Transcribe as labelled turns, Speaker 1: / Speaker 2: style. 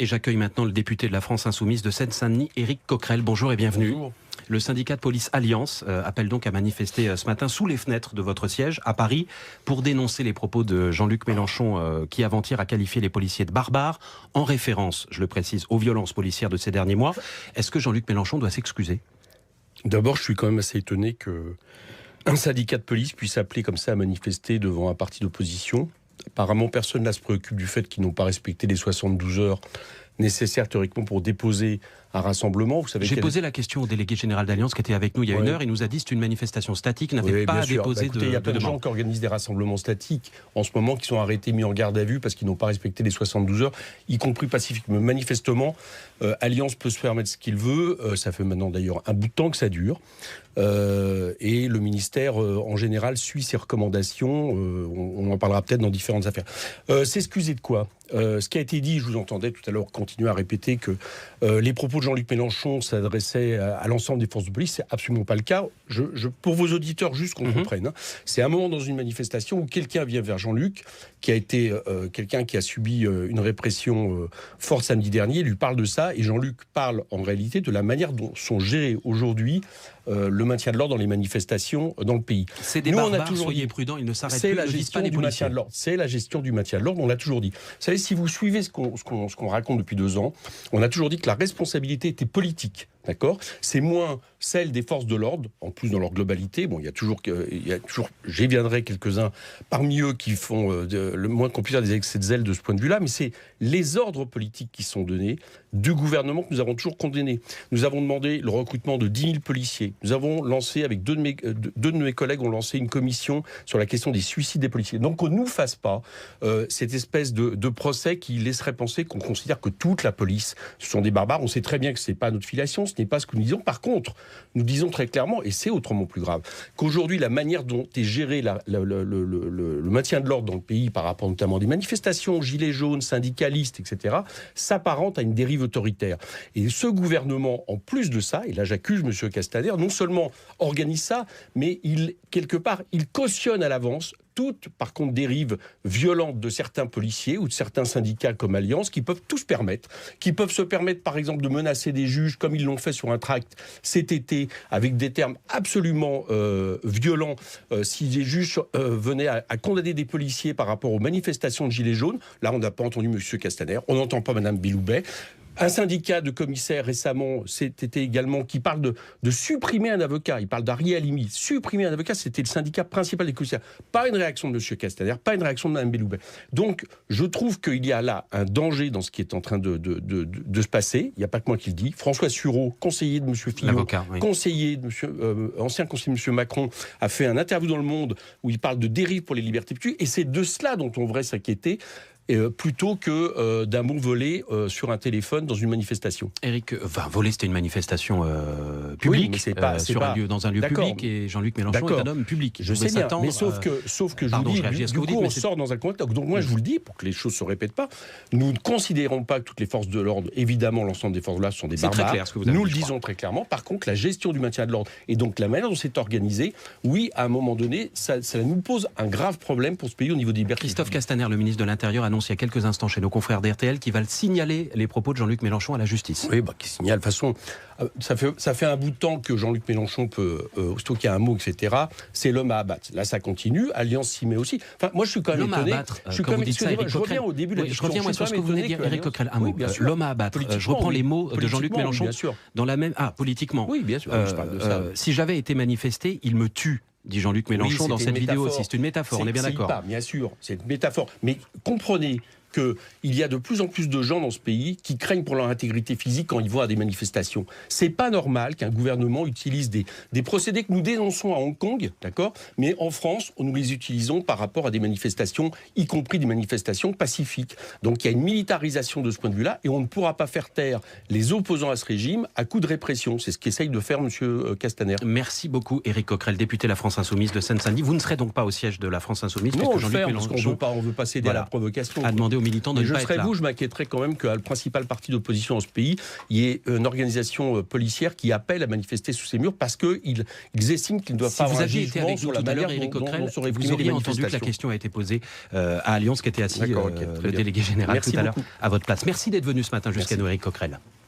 Speaker 1: Et j'accueille maintenant le député de la France Insoumise de Seine-Saint-Denis, Éric Coquerel. Bonjour et bienvenue.
Speaker 2: Bonjour.
Speaker 1: Le syndicat de police Alliance appelle donc à manifester ce matin sous les fenêtres de votre siège à Paris pour dénoncer les propos de Jean-Luc Mélenchon qui avant-hier a qualifié les policiers de barbares en référence, je le précise, aux violences policières de ces derniers mois. Est-ce que Jean-Luc Mélenchon doit s'excuser ?
Speaker 2: D'abord, je suis quand même assez étonné qu'un syndicat de police puisse appeler comme ça à manifester devant un parti d'opposition. Apparemment, personne ne se préoccupe du fait qu'ils n'ont pas respecté les 72 heures nécessaires théoriquement pour déposer un rassemblement. Vous savez,
Speaker 1: j'ai posé la question au délégué général d'Alliance qui était avec nous il y a une heure. Il nous a dit que c'est une manifestation statique, n'avait pas à déposer de demande.
Speaker 2: Il y a plein de gens qui organisent des rassemblements statiques en ce moment, qui sont arrêtés, mis en garde à vue parce qu'ils n'ont pas respecté les 72 heures, y compris pacifiquement. Manifestement, Alliance peut se permettre ce qu'il veut. Ça fait maintenant d'ailleurs un bout de temps que ça dure. Et le ministère, en général, suit ses recommandations. On en parlera peut-être dans différentes affaires. S'excuser de quoi ? Ce qui a été dit, je vous entendais tout à l'heure continuer à répéter que les propos de Jean-Luc Mélenchon s'adressaient à l'ensemble des forces de police. C'est absolument pas le cas. Pour vos auditeurs, juste qu'on comprenne, hein, c'est un moment dans une manifestation où quelqu'un vient vers Jean-Luc, qui a été quelqu'un qui a subi une répression forte samedi dernier, lui parle de ça, et Jean-Luc parle en réalité de la manière dont sont gérés aujourd'hui le maintien de l'ordre dans les manifestations dans le pays.
Speaker 1: C'est des barbares, soyez prudents, ils ne s'arrêtent plus,
Speaker 2: la gestion du maintien de l'ordre. C'est la gestion du maintien de l'ordre, on l'a toujours dit. Vous savez, si vous suivez ce qu'on raconte depuis 2 ans, on a toujours dit que la responsabilité était politique. D'accord ? C'est moins celle des forces de l'ordre, en plus dans leur globalité. Bon, il y a toujours j'y viendrai quelques-uns parmi eux qui font le moins qu'on puisse dire des excès de zèle de ce point de vue-là, mais c'est les ordres politiques qui sont donnés du gouvernement que nous avons toujours condamnés. Nous avons demandé le recrutement de 10 000 policiers. Nous avons lancé, avec deux de mes collègues, ont lancé une commission sur la question des suicides des policiers. Donc qu'on ne nous fasse pas cette espèce de procès qui laisserait penser qu'on considère que toute la police, ce sont des barbares. On sait très bien que ce n'est pas notre filiation, ce n'est pas ce que nous disons. Par contre, nous disons très clairement, et c'est autrement plus grave, qu'aujourd'hui, la manière dont est géré le maintien de l'ordre dans le pays, par rapport notamment à des manifestations, gilets jaunes, syndicalistes, etc., s'apparente à une dérive autoritaire. Et ce gouvernement, en plus de ça, et là j'accuse M. Castaner, non seulement organise ça, mais quelque part, il cautionne à l'avance toute, par contre, dérive violente de certains policiers ou de certains syndicats comme Alliance qui peuvent tout se permettre, par exemple, de menacer des juges comme ils l'ont fait sur un tract cet été avec des termes absolument violents. Si des juges venaient à condamner des policiers par rapport aux manifestations de Gilets jaunes, là on n'a pas entendu M. Castaner, on n'entend pas Mme Belloubet. Un syndicat de commissaires récemment, c'était également, qui parle de supprimer un avocat. Il parle d'Ari Halimi. Supprimer un avocat, c'était le syndicat principal des commissaires. Pas une réaction de M. Castaner, pas une réaction de Mme Belloubet. Donc, je trouve qu'il y a là un danger dans ce qui est en train de se passer. Il n'y a pas que moi qui le dis. François Sureau, conseiller de M. Fillon, conseiller de ancien conseiller de M. Macron, a fait un interview dans Le Monde où il parle de dérive pour les libertés publiques. Et c'est de cela dont on devrait s'inquiéter. Plutôt que d'un mot volé sur un téléphone dans une manifestation.
Speaker 1: Éric, voler, c'était une manifestation publique,
Speaker 2: oui, mais
Speaker 1: dans un lieu public, et Jean-Luc Mélenchon est un homme public.
Speaker 2: Je sais bien, mais sauf que je vous dis, du coup, on sort dans un contexte. Donc moi, je vous le dis, pour que les choses ne se répètent pas, nous ne considérons pas que toutes les forces de l'ordre, évidemment, l'ensemble des forces de l'ordre sont des barbares.
Speaker 1: C'est très clair ce que vous avez dit,
Speaker 2: nous le disons très clairement. Par contre, la gestion du maintien de l'ordre et donc la manière dont c'est organisé, oui, à un moment donné, ça nous pose un grave problème pour ce pays au niveau des libertés.
Speaker 1: Christophe Castaner, le ministre de l'Intérieur, annonce il y a quelques instants chez nos confrères d'RTL qui va signaler les propos de Jean-Luc Mélenchon à la justice.
Speaker 2: Oui, qui signale. De toute façon, ça fait un bout de temps que Jean-Luc Mélenchon peut, aussitôt qu'il y a un mot, etc., c'est l'homme à abattre. Là, ça continue. Alliance s'y met aussi. Enfin, moi, je suis quand même étonné.
Speaker 1: Je reviens au début de la discussion. Je reviens sur ce que vous venez de dire, Éric Coquerel. L'homme à abattre. Je reprends les mots de Jean-Luc Mélenchon.
Speaker 2: Bien sûr.
Speaker 1: Dans la même... politiquement.
Speaker 2: Oui, bien sûr. Je parle de ça.
Speaker 1: Si j'avais été manifesté, il me tue, dit Jean-Luc Mélenchon dans cette vidéo aussi. C'est une métaphore, on est bien d'accord.
Speaker 2: Bien sûr, c'est une métaphore. Mais comprenez qu'il y a de plus en plus de gens dans ce pays qui craignent pour leur intégrité physique quand ils vont à des manifestations. C'est pas normal qu'un gouvernement utilise des procédés que nous dénonçons à Hong Kong, d'accord ? Mais en France, nous les utilisons par rapport à des manifestations, y compris des manifestations pacifiques. Donc il y a une militarisation de ce point de vue-là et on ne pourra pas faire taire les opposants à ce régime à coup de répression. C'est ce qu'essaye de faire M. Castaner.
Speaker 1: Merci beaucoup, Éric Coquerel, député de la France Insoumise de Seine-Saint-Denis. Vous ne serez donc pas au siège de la France Insoumise.
Speaker 2: Non, parce qu'on ne veut pas céder à la provocation.
Speaker 1: A demandé aux militants de ne
Speaker 2: je
Speaker 1: pas
Speaker 2: serais
Speaker 1: être là.
Speaker 2: vous, je m'inquiéterais quand même qu'à le principal parti d'opposition dans ce pays, il y ait une organisation policière qui appelle à manifester sous ces murs parce qu'ils estiment qu'ils ne doivent
Speaker 1: Si
Speaker 2: pas
Speaker 1: vous
Speaker 2: avoir un
Speaker 1: aviez été
Speaker 2: jugement
Speaker 1: avec nous
Speaker 2: sur la
Speaker 1: tout à
Speaker 2: manière
Speaker 1: l'heure, Éric
Speaker 2: dont
Speaker 1: Coquerel,
Speaker 2: sont
Speaker 1: vous
Speaker 2: réprimées les
Speaker 1: auriez entendu que la
Speaker 2: manifestations.
Speaker 1: question a été posée à Alliance, qui était assis,
Speaker 2: D'accord, ok, très
Speaker 1: le
Speaker 2: bien.
Speaker 1: délégué général
Speaker 2: Merci
Speaker 1: tout à l'heure,
Speaker 2: beaucoup.
Speaker 1: à votre place. Merci d'être venu ce matin jusqu'à
Speaker 2: Merci.
Speaker 1: nous, Éric Coquerel.